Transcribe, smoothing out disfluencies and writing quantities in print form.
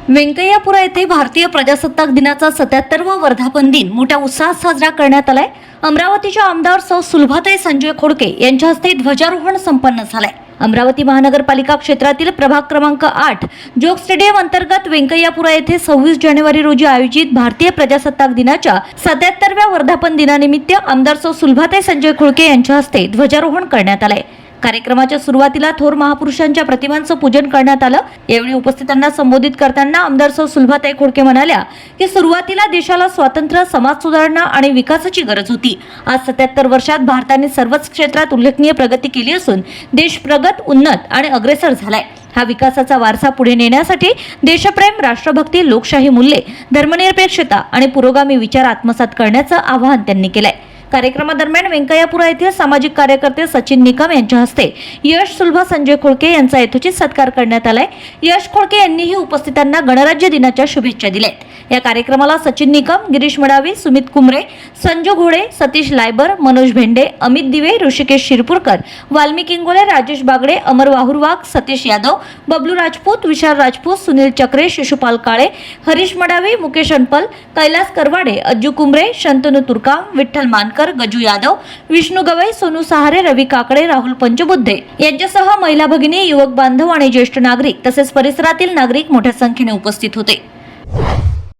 व्यंकय्यापुरा येथे भारतीय प्रजासत्ताक दिनाचा 77वा वर्धापन दिन मोठ्या उत्साहात साजरा करण्यात आलाय। अमरावतीच्या आमदार सौ सुलभाताई संजय खोडके यांच्या हस्ते ध्वजारोहण संपन्न झालंय। अमरावती महानगरपालिका क्षेत्रातील प्रभाग क्रमांक 8 जोग स्टेडियम अंतर्गत व्यंकय्यापुरा येथे 26 जानेवारी रोजी आयोजित भारतीय प्रजासत्ताक दिनाच्या 77व्या वर्धापन दिनानिमित्त आमदार सौ सुलभाताई संजय खोडके यांच्या हस्ते ध्वजारोहण करण्यात आलंय। कार्यक्रमाच्या सुरुवातीला थोर महापुरुषांच्या प्रतिमांचं पूजन करण्यात आलं। यावेळी उपस्थितांना संबोधित करताना आमदार सौ सुलभाताई खोडके म्हणाल्या की सुरुवातीला देशाला स्वातंत्र्य, समाज सुधारणा आणि विकासाची गरज होती। आज 77 वर्षात भारताने सर्वच क्षेत्रात उल्लेखनीय प्रगती केली असून देश प्रगत, उन्नत आणि अग्रेसर झालाय। हा विकासाचा वारसा पुढे नेण्यासाठी देशप्रेम, राष्ट्रभक्ती, लोकशाही मूल्ये, धर्मनिरपेक्षता आणि पुरोगामी विचार आत्मसात करण्याचं आवाहन त्यांनी केलंय। कार्यक्रमादरम्यान व्यंकय्यापुरा येथील सामाजिक कार्यकर्ते सचिन निकम यांच्या हस्ते यश सुलभा संजय खोडके यांचा यथोचित सत्कार करण्यात आलाय। यश खोडके यांनीही उपस्थितांना गणराज्य दिनाच्या शुभेच्छा दिल्यात। या कार्यक्रमाला सचिन निकम, गिरीश मडावी, सुमित कुमरे, संजू घोडे, सतीश लायबर, मनोज भेंडे, अमित दिवे, ऋषिकेश शिरपूरकर, वाल्मिकी इंगोले, राजेश बागडे, अमर वाहुरवाग, सतीश यादव, बबलू राजपूत, विशाल राजपूत, सुनील चक्रे, शिशुपाल काळे, हरीश मडावी, मुकेश अनपल, कैलास करवाडे, अज्जू कुमरे, शंतनू तुरकाम, विठ्ठल मानकर, गजू यादव, विष्णू गवई, सोनू सहारे, रवी काकडे, राहुल पंचबुद्धे यांच्यासह महिला भगिनी, युवक बांधव आणि ज्येष्ठ नागरिक तसेच परिसरातील नागरिक मोठ्या संख्येने उपस्थित होते।